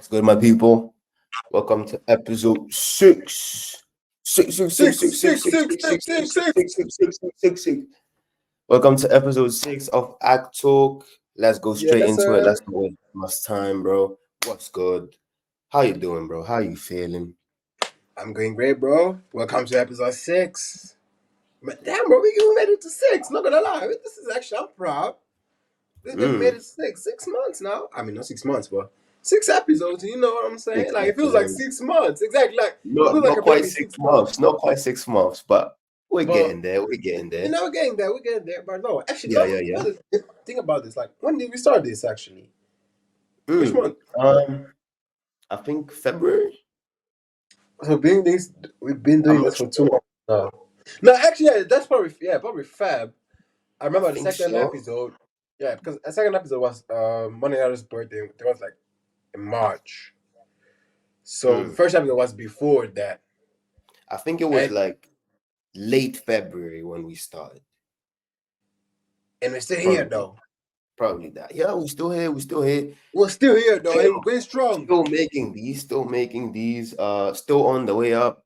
What's good, my people? Welcome to episode six. Six, six, six, Six, six, six, six, six, six, six, six, six, six, six, six, six. six, six, six, six, six. Welcome to episode 6 of AkhTalk. Let's go straight Yes, into it. sir. Let's go waste much time, bro. What's good? How you doing, bro? How you feeling? I'm going great, bro. Welcome to episode 6. Damn, bro, we made it to 6. Not gonna lie, this is actually I'm proud. We made Mm. it 6 months now. I mean, not 6 months, but 6 episodes. You know what I'm saying? 6 Like it feels like episodes. 6 months. Exactly. Like it Not feels like not I've been quite in six 6 months. months. Not quite 6 months, but we're But getting there. We're getting you there. know, we're getting there. We're getting there. But no, actually, Yeah, yeah, yeah. think about this. Like, when did we start this? Actually, which Mm. month? I think February. So we've been I'm doing not this for sure. 2 months now. No, actually, yeah, that's probably Feb. I I remember the think second so. episode. Yeah, because the second episode was Money birthday. It was like in March. So the Mm. first episode was before that. I think it was And like late February when we started. we're still here Probably, though. probably that. Yeah, we still here. We still here. We're still here though, and we're Still, going strong. still making these. Still making these. Still on the way up.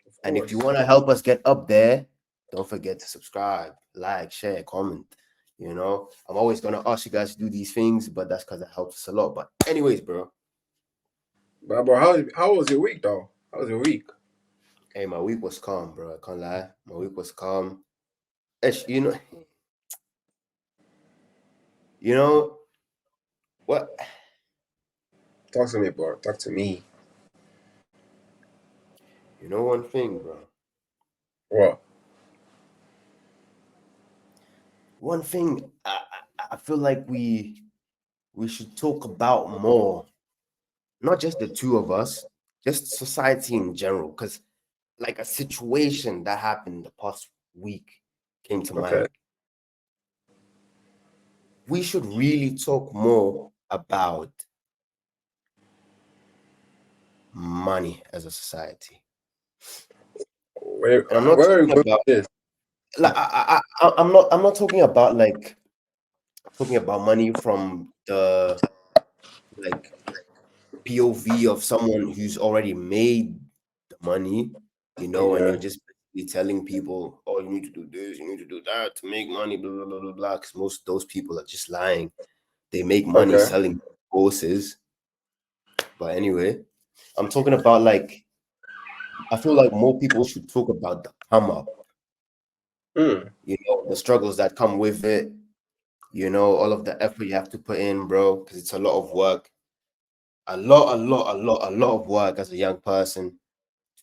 Of And if you course. want to help us get up there, don't forget to subscribe, like, share, comment. You know, I'm always gonna ask you guys to do these things, but that's because it helps us a lot. But anyways, bro. But bro, how was your week though? How was your week? Hey, my week was calm, bro. I can't lie. My week was calm. You know, you know what? Talk to me, bro. Talk to me. You know one thing, bro. What? One thing I feel like we should talk about more, not just the two of us, just society in general, because like a situation that happened the past week came to Okay. mind. We should really talk more about money as a society. Where And I'm not are you talking going about with this? like I'm not talking about money from the like POV of someone who's already made the money, and you're Okay. just basically telling people, oh, you need to do this, you need to do that to make money, blah, blah, blah, blah, blah. Because most of those people are just lying. They make money Okay. selling courses. But anyway, I'm talking about I feel like more people should talk about the come up, the struggles that come with it, all of the effort you have to put in, bro, because it's a lot of work. A lot of work as a young person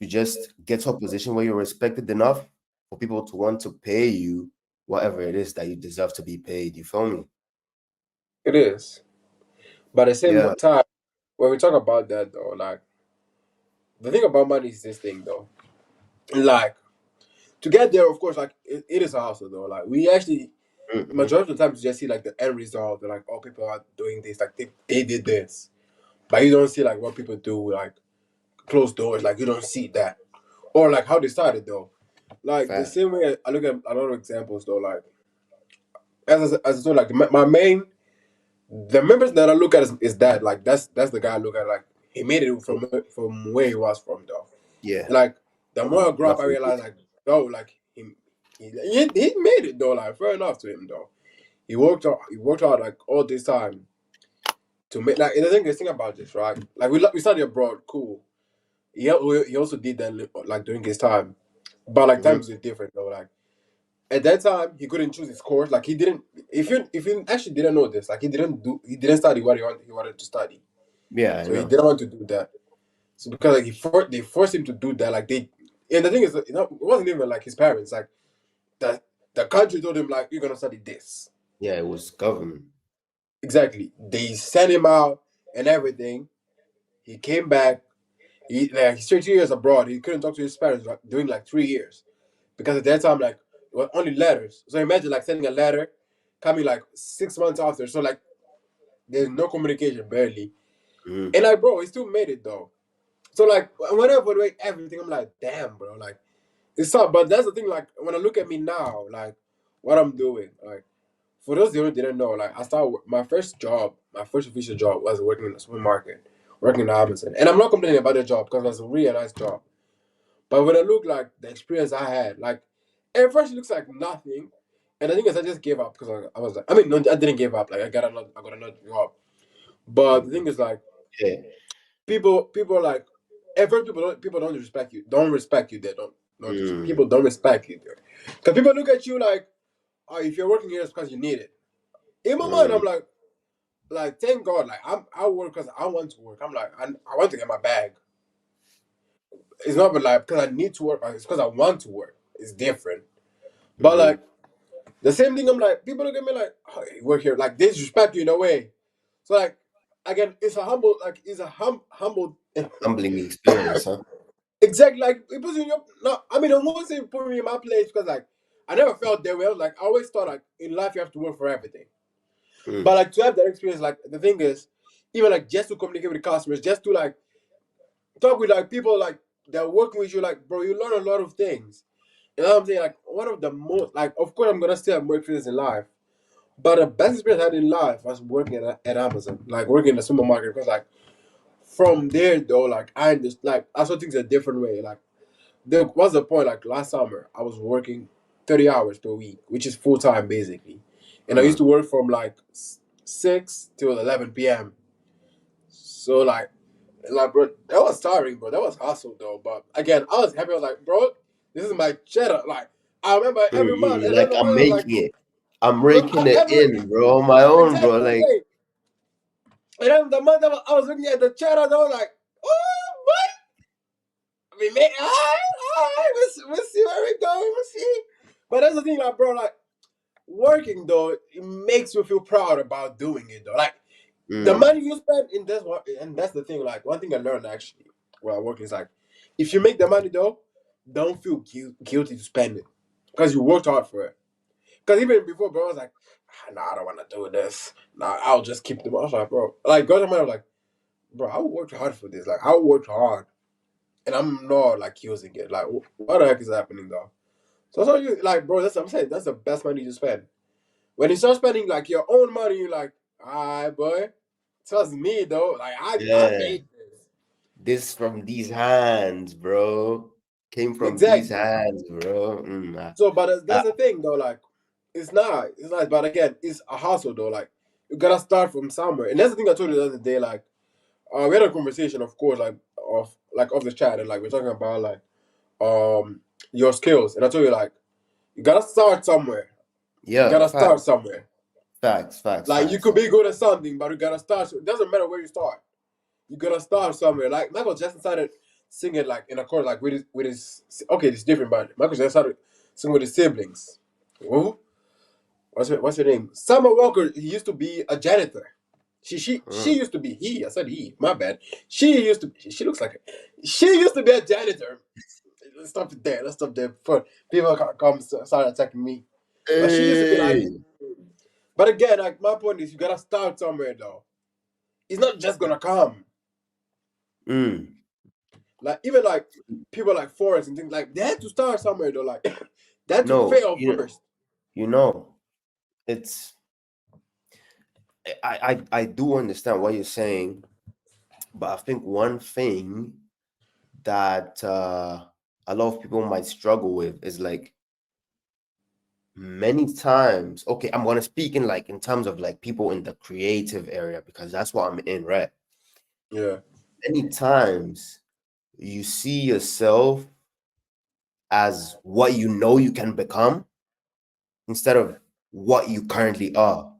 to just get to a position where you're respected enough for people to want to pay you whatever it is that you deserve to be paid. You feel me? It is. But at the Yeah. same time, when we talk about that though, like the thing about money is this thing though. Like to get there, of course, like it is a hustle though. Like we actually Mm-hmm. majority of the time you just see like the end result. They're like, oh, people are doing this, like they did this. But you don't see like what people do, like closed doors, like you don't see that. Or like how they started though. Like the Fact. same way I look at a lot of examples though, like as I told like my main the members that I look at is that like that's the guy I look at like he made it from where he was from though. Yeah. Like the more I grow up, I Nothing. realize like oh like he made it though. Like fair enough to him though. He worked out like all this time to make like the thing about this right. Like we studied abroad, cool. He also did that like during his time, but like Mm-hmm. times were different though. Like at that time he couldn't choose his course. Like he didn't. If you actually didn't know this, like he didn't study what he wanted to study. Yeah, I So he know. didn't want to do that. So because like they forced him to do that. Like and the thing is, it wasn't even like his parents. Like the country told him like you're gonna study this. Yeah, it was government. Exactly. They sent him out and everything. He came back. He stayed 2 years abroad. He couldn't talk to his parents like, during like 3 years because at that time like it was only letters. So imagine like sending a letter, coming like 6 months after. So like there's no communication barely. Mm-hmm. And like bro, he still made it though. So like when I evaluate everything, I'm like, damn, bro, like it's tough. But that's the thing. Like when I look at me now, like what I'm doing, like for those who didn't know, like I started my first official job was working in a supermarket. working in Amazon. And I'm not complaining about the job because it was a really nice job. But when I look like the experience I had, like at first it looks like nothing. And the thing is I just gave up because I was like, I mean, no, I didn't give up. Like I got another job. But the thing is like Yeah. people like at first people don't respect you. Don't respect you there. Don't just Mm, people don't respect you there. Because people look at you like, oh, if you're working here it's because you need it. In my mind, mm, I'm like, thank God, like I work because I want to work. I'm like, I want to get my bag. It's not but like because I need to work. It's because I want to work. It's different. But mm-hmm. like the same thing, I'm like, people look at me like, oh, you work here, like they disrespect you in a way. So like again, it's a humble, like it's a humble. Humbling experience, huh? Exactly, like it puts you in your. No, I mean, I won't say put me in my place because like I never felt that way. I was like, I always thought like in life you have to work for everything. But Mm, like to have that experience, like the thing is, even like just to communicate with the customers, just to like talk with like people like that are working with you, like bro, you learn a lot of things. You know what I'm saying? Like one of the most, like of course I'm gonna still have more experience in life, but the best experience I had in life was working at Amazon, like working in the supermarket. Because like from there though, like I just like I saw things a different way. Like there was a point like last summer I was working 30 hours per week, which is full time basically, and I used to mm. work from like 6 till 11 p.m. So like bro, that was tiring, bro. That was hustle though. But again, I was happy. I was like, bro, this is my cheddar. Like I remember every month Mm-mm. at the end Like of the I'm month, I was like, making it. I'm bro, raking it every in, bro, on my own, bro. exactly the Like, same. And then the month I was looking at the cheddar, I was like, oh, what? We made all right, we'll see where we go. We'll see. But that's the thing, like, bro, like working though, it makes you feel proud about doing it though. Like the mm, money you spend in this one, and that's the thing. Like one thing I learned actually while working is like, if you make the money though, don't feel guilty to spend it because you worked hard for it. Because even before, bro, I was like, nah, I don't want to do this. Nah, I'll just keep them. I was like, bro, like, go to my, like, bro, I worked hard for this. Like, I worked hard, and I'm not like using it. Like, what the heck is happening though? So you like, bro, that's what I'm saying. That's the best money to spend. When you start spending like your own money, you're like, alright, boy, trust me though. Like, I yeah. made this. This from these hands, bro. Came from these Exactly. hands, bro. Mm, So, but uh, that's the thing though. Like, it's not. It's not. But again, it's a hustle though. Like, you gotta start from somewhere. And that's the thing I told you the other day. Like, we had a conversation, of course, like off the chat, and like we're talking about like your skills. And I told you like you gotta start somewhere. You yeah, gotta start facts, somewhere. facts, facts, Like you facts. could be good at something, but you gotta start. It doesn't matter where you start. You gotta start somewhere. Like Michael Jackson started singing like in a chorus, like with his. Okay, it's different, but Michael Jackson started singing with his siblings. Who? What's her name? Summer Walker. He used to be a janitor. She Mm. used to be he. I said he. My bad. She used to. She looks like. She used to be a janitor. Let's stop it there. Let's stop there before people come start attacking me. But she used to be like. Hey. But again, like my point is, you gotta start somewhere though. It's not just gonna come. Mm. Like even like people like Forrest and things like they had to start somewhere though. Like they had to No, fail first. you know, it's I do understand what you're saying, but I think one thing that a lot of people might struggle with is like many times. Okay, I'm gonna speak in like in terms of like people in the creative area because that's what I'm in, right? Yeah. Many times you see yourself as what you know you can become instead of what you currently are,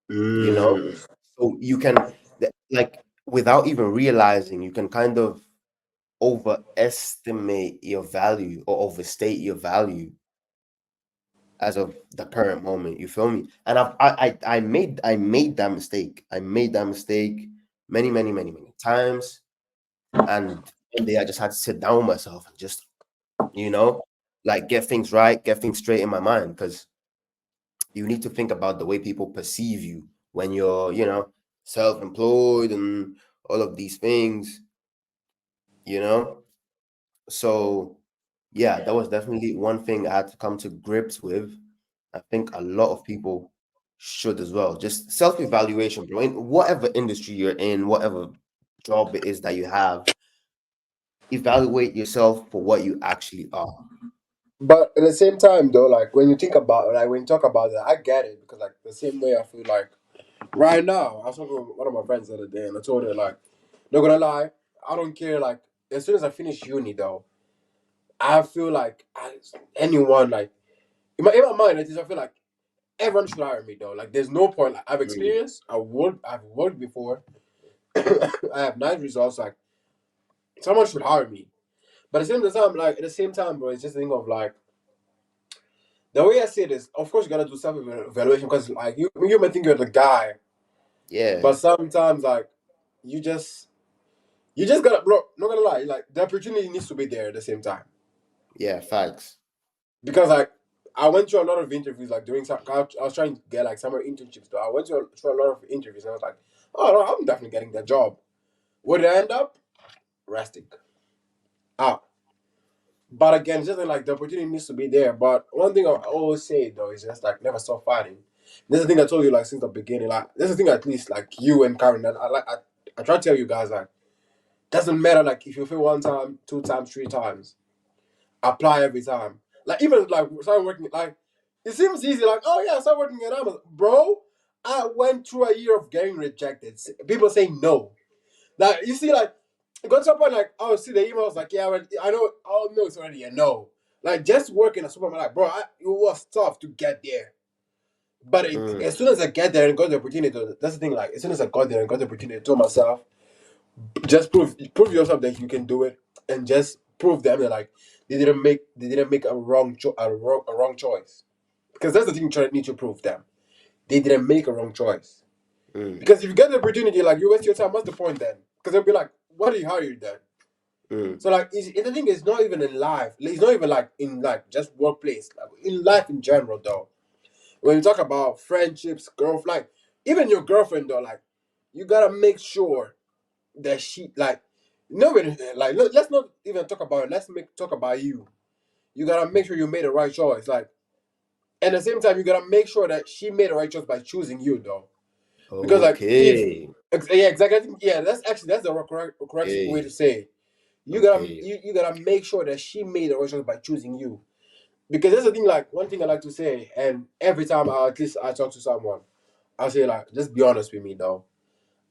you know? Mm. So you can, like, without even realizing, you can kind of overestimate your value or overstate your value as of the current moment. You feel me? And I made that mistake. I made that mistake many, many, many, many times. And one day I just had to sit down with myself and just, you know, like get things right, get things straight in my mind. Because you need to think about the way people perceive you when you're, self-employed and all of these things, you know? So yeah, that was definitely one thing I had to come to grips with. I think a lot of people should as well. Just self-evaluation, bro. In whatever industry you're in, whatever job it is that you have, evaluate yourself for what you actually are. But at the same time, though, like when you think about, like when you talk about that, I get it because like the same way I feel like right now. I was talking with one of my friends the other day, and I told her like, not gonna lie, I don't care. Like as soon as I finish uni, though, I feel like anyone like in my mind, it is I feel like everyone should hire me though. Like there's no point. Like I've Mm. experienced, I've worked before. I have nice results. Like someone should hire me. But at the same time, bro, it's just a thing of like the way I say this. Of course, you gotta do self evaluation because like you may think you're the guy, Yeah, but sometimes like you just you just gotta, bro. Not gonna lie, like the opportunity needs to be there at the same time yeah, facts. because like I went through a lot of interviews, like doing some. I was trying to get like summer internships. Though I went through a lot of interviews, and I was like, oh no, I'm definitely getting that job. Where did I end up? Resting out. But again, it's just like the opportunity needs to be there. But one thing I always say though is just like never stop fighting. This is the thing I told you like since the beginning. Like this is the thing at least like you and Karen that I try to tell you guys like doesn't matter like if you fail one time, two times, three times, apply every time. Like even like start working like it seems easy like oh yeah start working at Amazon, bro. I went through a year of getting rejected. People say no. Like you see, like it got to a point like oh see the emails like yeah I know oh no it's already a no. Like just working at supermarket like bro it was tough to get there. But Mm. as soon as I get there and got the opportunity, that's the thing. Like as soon as I got there and got the opportunity, I told myself, just prove yourself that you can do it, and just prove them that like they didn't make a a wrong choice. Because that's the thing you need to prove them. They didn't make a wrong choice. Mm. Because if you get the opportunity, like you waste your time, what's the point then? Because they'll be like, "What are you hired then?" Mm. So like, the thing is not even in life. It's not even like in like just workplace. Like in life in general, though. When you talk about friendships, like even your girlfriend, though, like you gotta make sure that she like nobody like let's not even talk about it. Talk about you. You gotta make sure you made the right choice. Like and at the same time, you gotta make sure that she made the right choice by choosing you, though. Because like if Okay. yeah, exactly. I think, yeah, that's the correct way Okay. to say it. Okay. You gotta make sure that she made the right choice by choosing you. Because that's the thing. Like one thing I like to say, and every time at least I talk to someone, I say like, just be honest with me, though.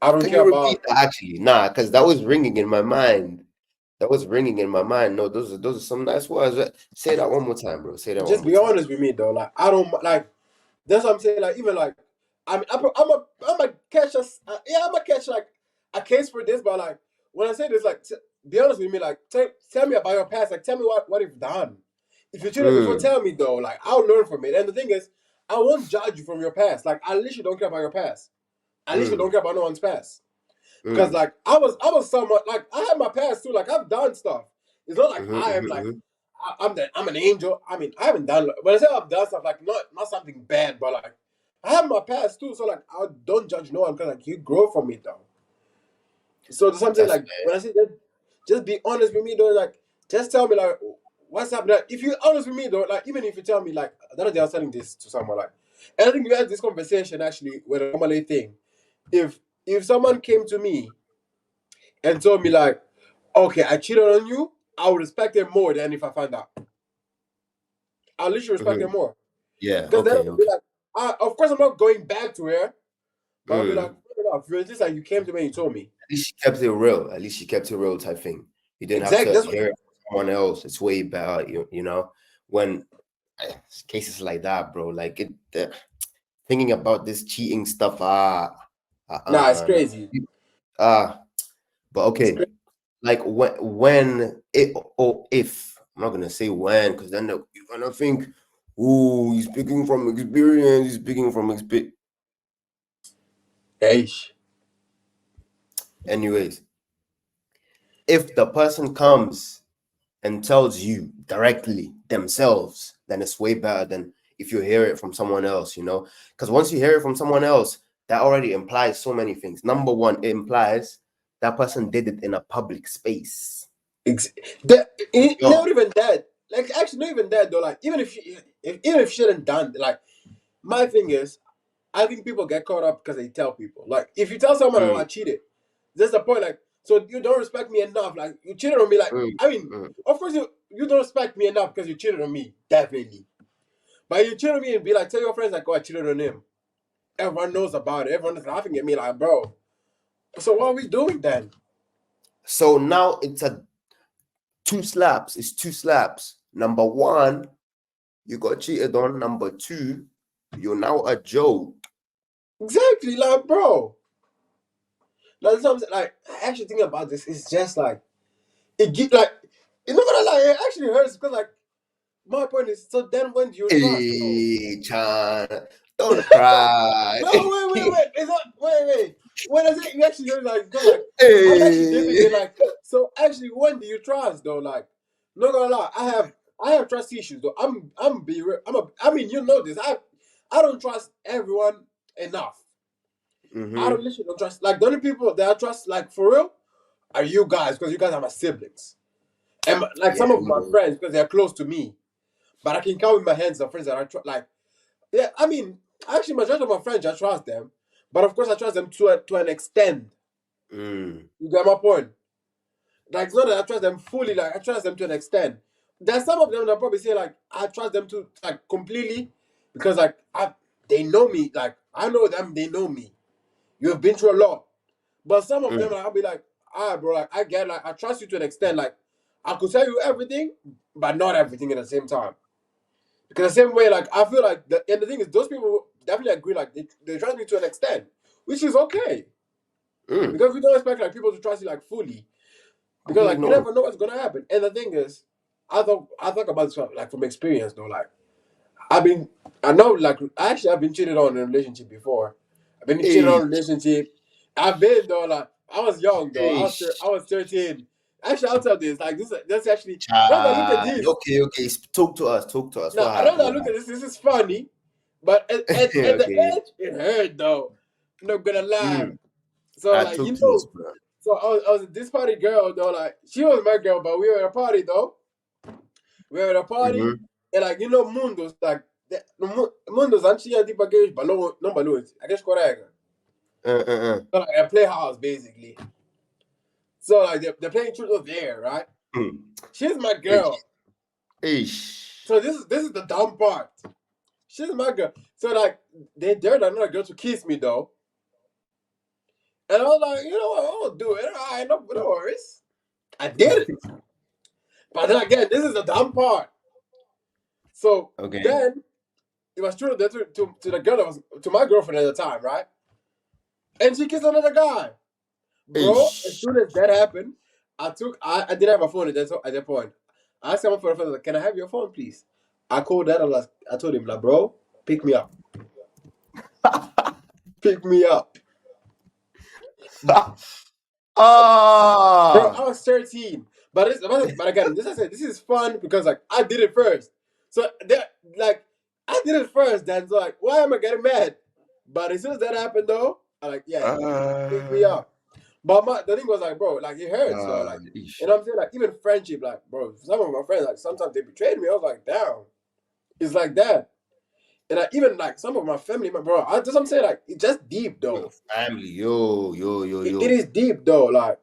I don't Can care you repeat about that actually? Nah, because that was ringing in my mind. That was ringing in my mind. No, those are some nice words. Say that one more time, bro. Say that one just more be time. honest with me, though. Like I don't like. That's what I'm saying. Like even like I mean I'm a catch us. Yeah, I'm a catch like a case for this. But like when I say this, like be honest with me. Like tell me about your past. Like tell me what you've done. If you cheated before, Mm. tell me though. Like I'll learn from it. And the thing is, I won't judge you from your past. Like at least you don't care about your past. At least you don't Mm. care about no one's past. Because Mm. like I was somewhat like I had my past too. Like I've done stuff. It's not like Mm-hmm, I am mm-hmm, like mm-hmm. I'm an angel. I mean I haven't done when I say I've done stuff like not something bad, but like I have my past too. So like I don't judge no one because like you grow from it though. So there's something That's like when I say that, just be honest with me though. Like just tell me like what's happening. Like, if you're honest with me though, like even if you tell me like the other day I was telling this to someone like, and I think we had this conversation actually with a normally thing. If if someone came to me and told me like, okay, I cheated on you, I would respect it more than if I find out. I'll literally respect mm-hmm. it more. Yeah. Because then Okay. I'll be Okay. like, of course I'm not going back to her, but I'll be like, Mm. fair enough. It's just like you came to me and you told me. At least she kept it real. At least she kept it real type thing. You didn't have Exactly. to That's what hear it from someone else. It's way better. You know when cases like that, bro. Like thinking about this cheating stuff. nah, it's No. crazy. Ah, but It's okay. crazy. Like when it or if I'm not gonna say when because then you're gonna think, oh, he's speaking from experience. He's speaking from experience. Eish. Anyways, if the person comes and tells you directly themselves, then it's way better than if you hear it from someone else, you know? Because once you hear it from someone else, that already implies so many things. Number one, it implies that person did it in a public space. Ex- that, Yo, not even that. Like actually, not even that though. Like even if she hadn't done like my thing is, I think people get caught up because they tell people. Like if you tell someone, "Oh, I mm, cheated," there's a point. Like So you don't respect me enough. Like you cheated on me. Like mm, I mean, mm. of course you don't respect me enough because you cheated on me, definitely. But you cheated on me and be like, tell your friends like, oh, I cheated on him. Everyone knows about it. Everyone is laughing at me like, bro. So what are we doing then? So now it's two slaps. It's two slaps. Number one, you got cheated on. Number two, you're now a joke. Exactly, like, bro. Like, sometimes, like, I actually think about this. It's just like it get like you know what I like. It actually hurts because like my point is. So then when do you trust? Hey, Chan, don't cry. No, wait. Is that wait? When I say you actually hurt, like, because like I'm actually dipping Hey. in like. So actually, when do you trust though? Like, not gonna lie, I have trust issues though. I mean, you know this. I don't trust everyone enough. I Mm-hmm. don't literally don't trust. Like the only people that I trust, like for real, are you guys because you guys are my siblings, and like Yeah, some of my no. friends because they're close to me. But I can count with my hands the friends that I trust. Like, yeah, I mean, actually, majority of my friends I trust them, but of course I trust them to an extent. Mm. You get my point? Like, it's not that I trust them fully. Like, I trust them to an extent. There's some of them that probably say like I trust them to like completely because like they know me. Like I know them, they know me. You've been through a lot. But some of them, Mm. like, I'll be like, bro, like, I get, like, I trust you to an extent. Like, I could tell you everything, but not everything at the same time. Because the same way, like, I feel like, and the thing is, those people definitely agree, like, they trust me to an extent, which is okay. Mm. Because we don't expect, like, people to trust you, like, fully. Because, Okay, like, you no. never know what's going to happen. And the thing is, I talk about this, like, from experience, though. Like, I know, like, I've been cheated on in a relationship before. I've been cheated on Hey, in a relationship. I've been, though, like, I was young, though. hey, I was 13. Actually, I'll tell this. Like, this actually, now that I look at child. this, Okay, okay. Talk to us. Talk to us. now, What I know happened? that I What look at this is funny, but at the Okay. age, it hurt, though. I'm not gonna lie. Mm. So, I like, talk to us, bro. so I was this party girl, though. Like, she was my girl, but we were at a party, though. We were at a party, Mm-hmm. and like mundos like mundos antes tipo aqueles balões, não balões, aqueles correga. So like a playhouse basically. So like they're playing truth or dare, right? Mm. She's my Ish. girl. Ish. So this is the dumb part. She's my girl. So like they dared another girl to kiss me though. And I was like, you know what, I'll do it. I ain't no worries. I did it. But then again, this is the dumb part. So Okay. then it was true that to the girl that was to my girlfriend at the time, right? And she kissed another guy. Bro, as Ish. soon as that happened, I didn't have a phone at that point. I asked someone for a phone, like, can I have your phone, please? I called that, I told him, like, bro, pick me up. Pick me up. Bro, Ah. I was 13. But again, this I said, this is fun because like I did it first. So that like I did it first, then so like, why am I getting mad? But as soon as that happened though, I like, yeah, pick me Uh, up. But the thing was like, bro, like it hurts though. Like, ish. you know what I'm saying? Like, even friendship, like, bro, some of my friends, like, sometimes they betrayed me. I was like, damn, it's like that. And like, even like some of my family, my bro, just I'm saying, like, it's just deep Your though. family. Yo. It is deep though. Like,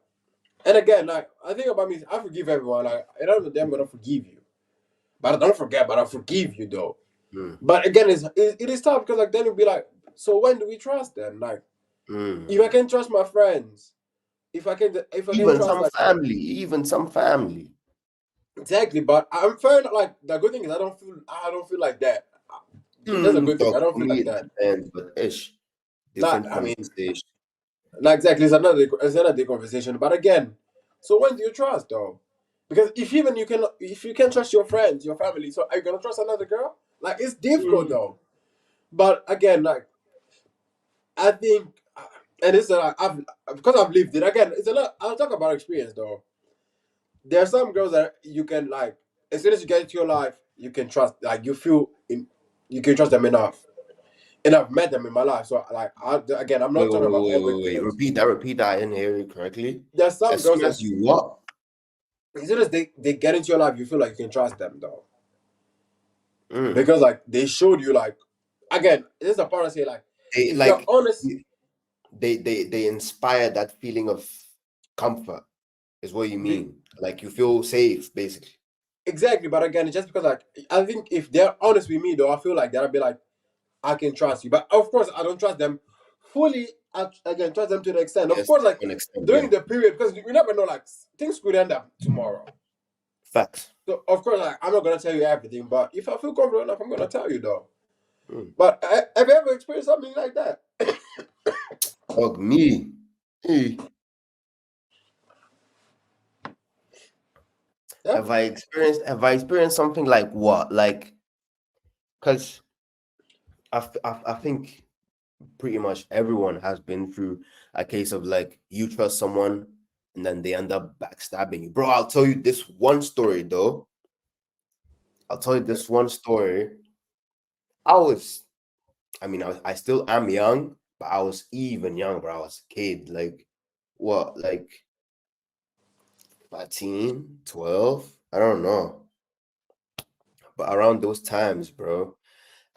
and again, like, I think about me, I forgive everyone. Like, and I don't know them gonna forgive you, but I don't forget, but I forgive you though. Mm. But again, it is tough because like then it'll be like, so when do we trust them? Like, if I Mm. can trust my friends, if I can Even trust some like. family. Even some family. Exactly, but I'm fair. Like the good thing is I don't feel like that. That's a good thing. I Talk don't for feel me, like it that. depends, but ish. Not Different I mean, conversation. not exactly. It's another conversation. But again, so when do you trust though? Because if you can trust your friends, your family, so are you gonna trust another girl? Like it's difficult Mm. though. But again, like I think, and it's like I've because I've lived it. Again, it's a lot. I'll talk about experience though. There are some girls that you can like as soon as you get into your life, you can trust. Like you can trust them enough. And I've met them in my life. So like again, I'm not talking about every Wait. girl. Repeat that. I didn't hear you correctly. There's some As girls soon that as you what? as soon as they get into your life, you feel like you can trust them though. Mm. Because like they showed you like again, this is the part I say like They if you're like honest, they inspire that feeling of comfort is what you mean. Like you feel safe, basically. Exactly, but again, it's just because like I think if they're honest with me, though, I feel like they'll be like, I can trust you. But of course, I don't trust them fully. I can trust them to the extent. Of Yes, course, like to an extent, during yeah. the period, because you never know, like things could end up tomorrow. Facts. So of course, like I'm not gonna tell you everything, but if I feel comfortable enough, I'm gonna tell you, though. Mm. But have you ever experienced something like that? Dog, me. Eh. Yeah. Have I experienced something like what? Like, because I think pretty much everyone has been through a case of like you trust someone and then they end up backstabbing you. Bro, I'll tell you this one story though. I'll tell you this one story. I was, I still am young, but I was even young, bro. I was a kid. Like, what, like 13, 12? I don't know. But around those times, bro.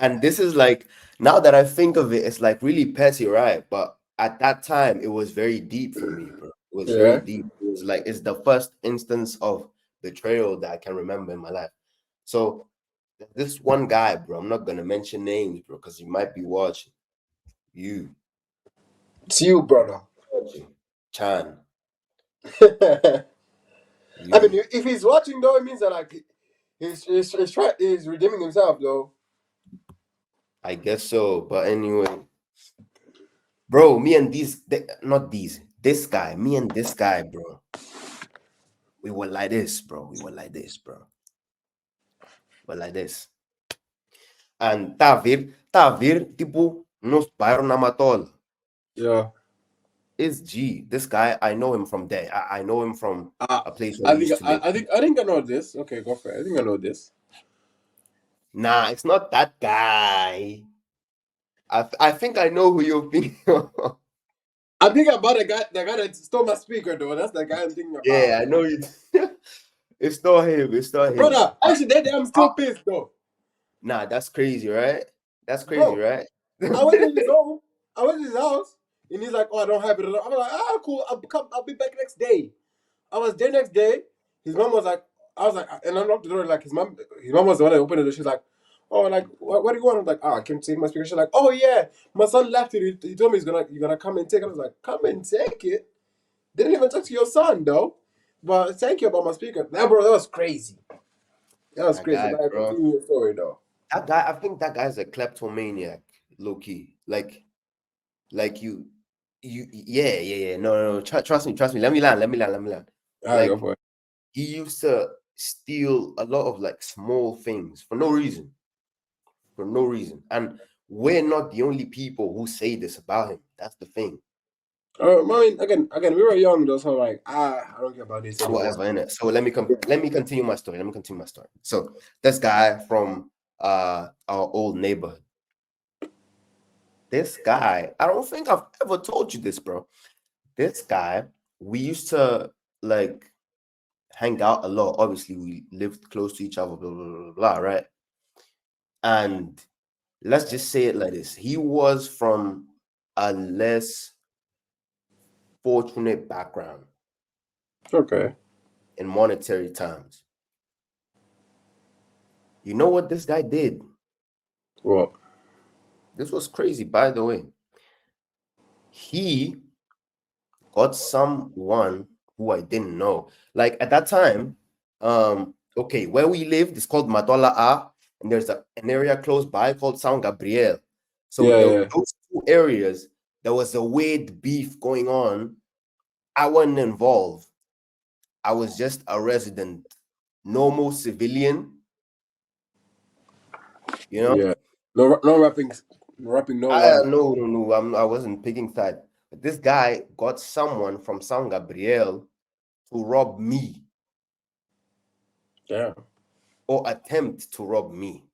And this is like, now that I think of it, it's like really petty, right? But at that time, it was very deep for me, bro. It was very Yeah. deep. It was like, it's the first instance of betrayal that I can remember in my life. So, this one guy, bro, I'm not going to mention names, bro, because you might be watching. You, It's you, brother. watching. Chan, I mean, you. if he's watching, though, it means that like he's redeeming himself, though. I guess so. But anyway, bro, me and not these, this guy, me and this guy, bro. We were like this, bro. We were like this, bro. But like this. And Tavir, tipo, nos bairro na Matol. Yeah. It's G. This guy, I know him from there. I know him from a place where I we think used to live. I think I know this. Okay, go for it. I think I know this. Nah, it's not that guy. I think I know who you're thinking of. I'm thinking about the guy that stole my speaker, though. That's the guy I'm thinking about. Yeah, I know you. It's not him. It's not him. Brother, actually, that day I'm still pissed, though. Nah, that's crazy, right? That's crazy, Bro, right? I went to his home. I went to his house, and he's like, "Oh, I don't have it." I'm like, "Ah, cool. I'll be back next day." I was there next day. His mom was like, I was like, and I knocked the door. Like his mom was the one that opened the door. She's like, "Oh, like what do you want?" I'm like, "Ah, I came to take my speaker." She's like, "Oh yeah, my son left it. He told me you're gonna come and take it." I was like, "Come and take it." Didn't even talk to your son though. But thank you about my speaker. That bro, that was crazy. That was That crazy. guy, But I bro. continue your story though. That guy, I think that guy's a kleptomaniac, low key. Like yeah. No. Trust me, trust me. Let me land. I go Like for it. he used to steal a lot of like small things for no reason, And we're not the only people who say this about him. That's the thing. I mean, again, we were young though, so like, I don't care about this anymore. Whatever, innit? So let me continue my story. So this guy from our old neighborhood. This guy, I don't think I've ever told you this, bro. This guy, we used to like hang out a lot. Obviously, we lived close to each other, blah, blah, blah, blah, right? And let's just say it like this. He was from a less fortunate background Okay. in monetary terms. You know what this guy did? What? This was crazy, by the way. He got someone who I didn't know. Like at that time, okay, where we lived is called Matola A, and there's an area close by called San Gabriel. So Yeah, yeah. those two areas, there was a weird beef going on. I wasn't involved. I was just a resident, normal civilian, you know. Yeah. No rapping, no I one. no, I wasn't picking side. But this guy got someone from San Gabriel to rob me Yeah. or attempt to rob me.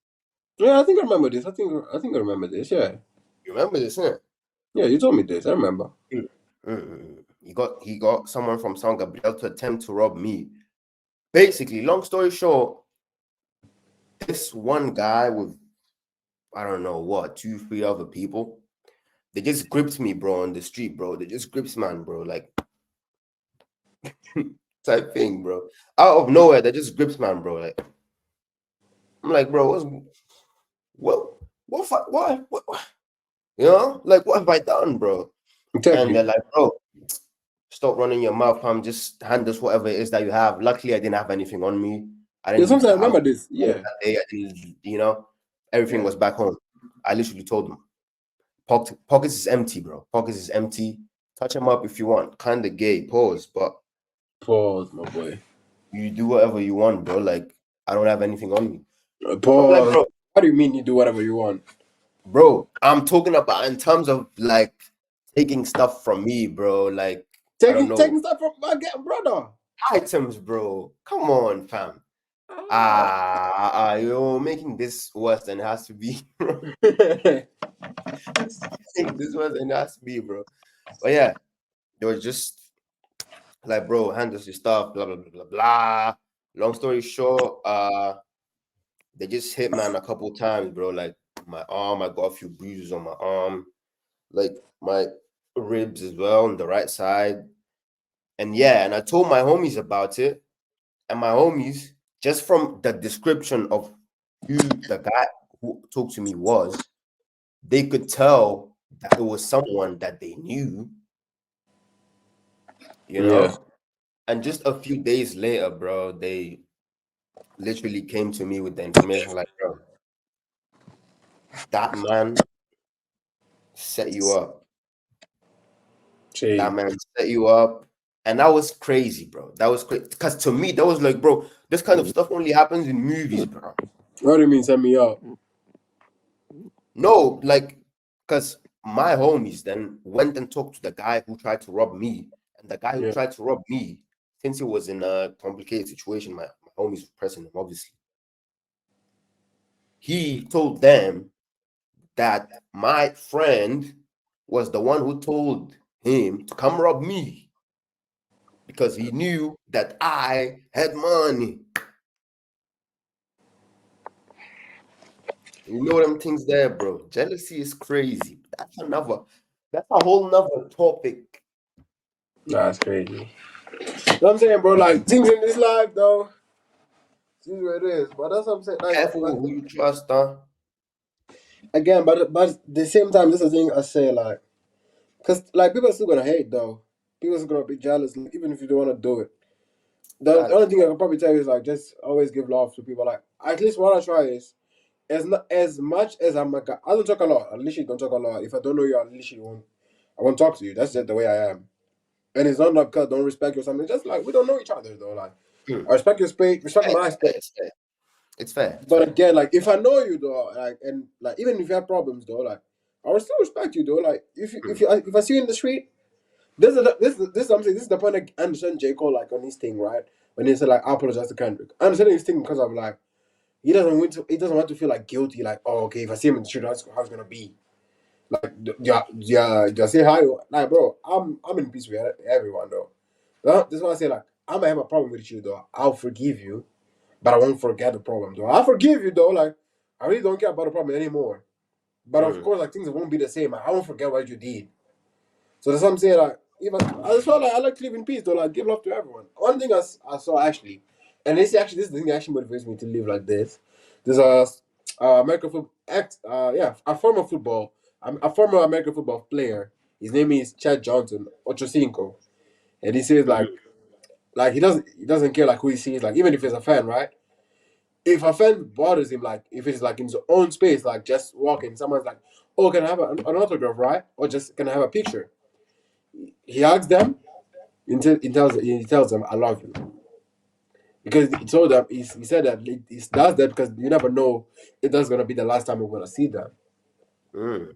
Yeah, I think I remember this. I think I remember this. Yeah. You remember this, huh? Yeah, you told me this. I remember. He got someone from San Gabriel to attempt to rob me. Basically, long story short, this one guy with I don't know what, 2, 3 other people, they just gripped me, bro, on the street, bro. They just gripped man, bro. Like type thing, bro. Out of nowhere, that just grips man, bro. Like I'm like, bro, what, you know, like what have I done, bro? And Exactly. they're like, bro, stop running your mouth, fam. Just hand us whatever it is that you have. Luckily, I didn't have anything on me. I Yeah, didn't leave sometimes I the house remember this. that Yeah. day. I didn't, you know, everything Yeah. was back home. I literally told them, pockets is empty, bro. Pockets is empty. Touch them up if you want. Kind of gay, pause, but Pause, my boy. you do whatever you want, bro. Like I don't have anything on me. I'm like, Pause. What do you mean you do whatever you want? bro, I'm talking about in terms of like taking stuff from me, bro. Like I don't know Taking stuff from my brother. items, bro. Come on, fam. Ah. You're making this worse than it has to be. This worse than it has to be, bro. But yeah, it was just like, bro, hand us your stuff, blah blah blah blah blah. Long story short, they just hit man a couple times, bro. Like my arm, I got a few bruises on my arm, like my ribs as well on the right side. And yeah, and I told my homies about it, and my homies, just from the description of who the guy who talked to me was, they could tell that it was someone that they knew, you Yeah. know. And just a few days later, bro, they literally came to me with the information like, bro, that man set you up. That Gee. man set you up. And that was crazy, bro. That was crazy. Because to me, that was like, bro, this kind of stuff only happens in movies, bro. What do you mean send me up? No, like, because my homies then went and talked to the guy who tried to rob me. And the guy who Yeah. tried to rob me, since he was in a complicated situation, my homies were pressing him, obviously. He told them that my friend was the one who told him to come rob me because he knew that I had money. You know them things there, bro. Jealousy is crazy. That's a whole nother topic. Nah, it's crazy. You know what I'm saying, bro? Like things in this life though. This is what it is. But that's what I'm saying. Careful with who you trust, huh? Again, but at the same time, this is the thing I say, like, because like people are still gonna hate though. People are still gonna be jealous, like, even if you don't want to do it. The only Facts. thing I can probably tell you is like just always give love to people. Like at least what I try is as much as I'm like I don't talk a lot. I literally don't talk a lot. If I don't know you, I won't talk to you. That's just the way I am. And it's not because I don't respect you or something. It's just like we don't know each other though. Like Hmm. I respect your space, respect Fair, my it's fair, space. it's fair. It's fair. It's But fair. again, like if I know you though, like and like even if you have problems though, like I will still respect you though. Like Hmm. if I see you in the street, this I'm saying this is the point I understand J Cole like on his thing right when he said like I apologize to Kendrick. I understand his thing because of like he doesn't want to feel like guilty like oh okay if I see him in the street that's how it's gonna be like yeah just say hi like bro I'm in peace with everyone though. This is why I say like I might have a problem with you though. I'll forgive you but I won't forget the problem though. I forgive you though, like I really don't care about the problem anymore. But of Hmm. course, like things won't be the same. I won't forget what you did. So that's what I'm saying. Like even I just felt like I like to live in peace though. Like give love to everyone. One thing I saw actually, and this is the thing that actually motivates me to live like this. There's a American football a former football a former American football player. His name is Chad Johnson Ochocinco, and he says Hmm. like he doesn't care like who he sees like even if he's a fan right if a fan bothers him, like if it's like in his own space, like just walking, someone's like, "Oh, can I have an autograph, right?" Or just can I have a picture? He asks them, he tells them, "I love you," because he told them he said that he does that because you never know if that's gonna be the last time we're gonna see them. Hmm.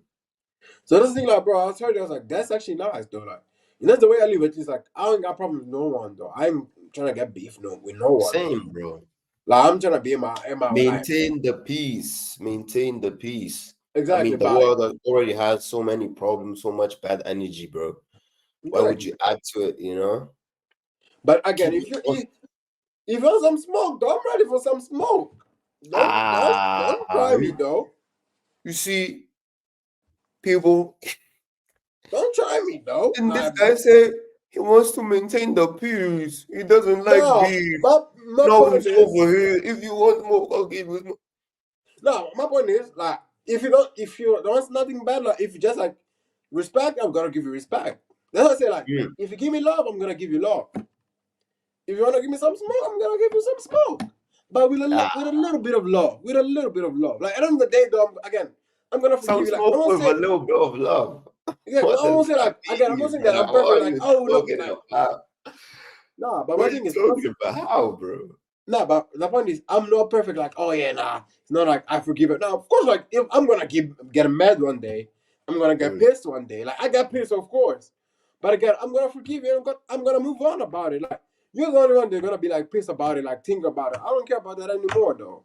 So this thing, like, bro, I was heard, I was like, that's actually nice, though. Like, that's the way I live. It's just like I don't got problem with no one, though. I'm trying to get beef with no one, though. Same, bro. Like I'm trying to be in my life. Maintain the peace. Maintain the peace. I Exactly, mean, the bye. world already has so many problems, so much bad energy, bro. Why would Exactly. you add to it, you know? But again, Keep if it you positive. if you want some smoke, though, I'm ready for some smoke. Don't Ah, try me though. you see, people, Don't try me though. and this Like guy said He wants to maintain the peace. He doesn't like No, beef. my Now point he's is, over here. If you want more, I'll give you more. no, my point is like if you don't want nothing bad, like if you just like respect, I'm gonna give you respect. That's what I say. Like Mm. if you give me love, I'm gonna give you love. If you wanna give me some smoke, I'm gonna give you some smoke. But with Ah, with a little bit of love, with a little bit of love. Like at the end of the day, though, I'm gonna forgive some you. Like I smoke won't with a say, little bit of love. yeah, I What does won't say that like again. I'm not mean, saying that brother? I'm What perfect. are Like you oh no, talking like about? nah. But my What are thing you is, I'm not. talking about? How, bro? Nah, but the point is, I'm not perfect. Like, oh yeah, nah, it's not like I forgive it. Now, of course, like if I'm gonna get mad one day, I'm gonna get Mm. pissed one day. Like I get pissed, of course, but again, I'm gonna forgive you. I'm gonna move on about it. Like you're the only one that's gonna be like pissed about it, like think about it. I don't care about that anymore, though.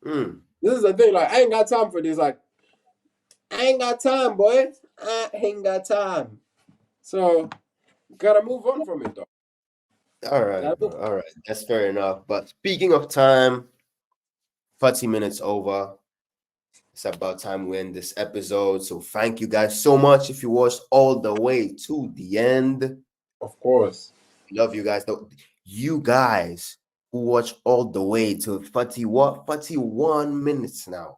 Mm. This is the thing. Like I ain't got time for this. Like I ain't got time, boy. I ain't got time. So gotta move on from it, though. All right, Gotta bro. move. All right. That's fair enough. But speaking of time, 40 minutes over. It's about time we end this episode. So thank you guys so much if you watched all the way to the end. Of course. Love you guys. You guys who watch all the way to 41 minutes now.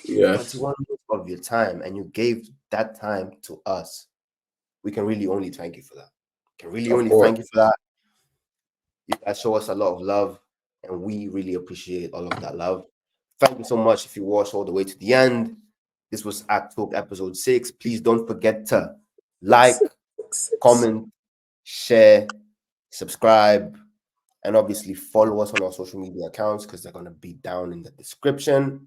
Yes. 41 minutes of your time, and you gave that time to us. We can really only thank you for that. Can really Of only course. thank you for that. You guys show us a lot of love, and we really appreciate all of that love. Thank you so much if you watched all the way to the end. This was AkhTalk episode 6. Please don't forget to like, comment, share, subscribe, and obviously follow us on our social media accounts because they're going to be down in the description.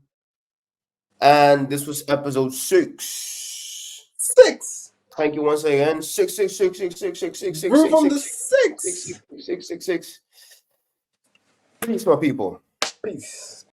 And this was episode 6. 6. Thank you once again. 6. Brew from the 6. 6. Peace, my people. Peace.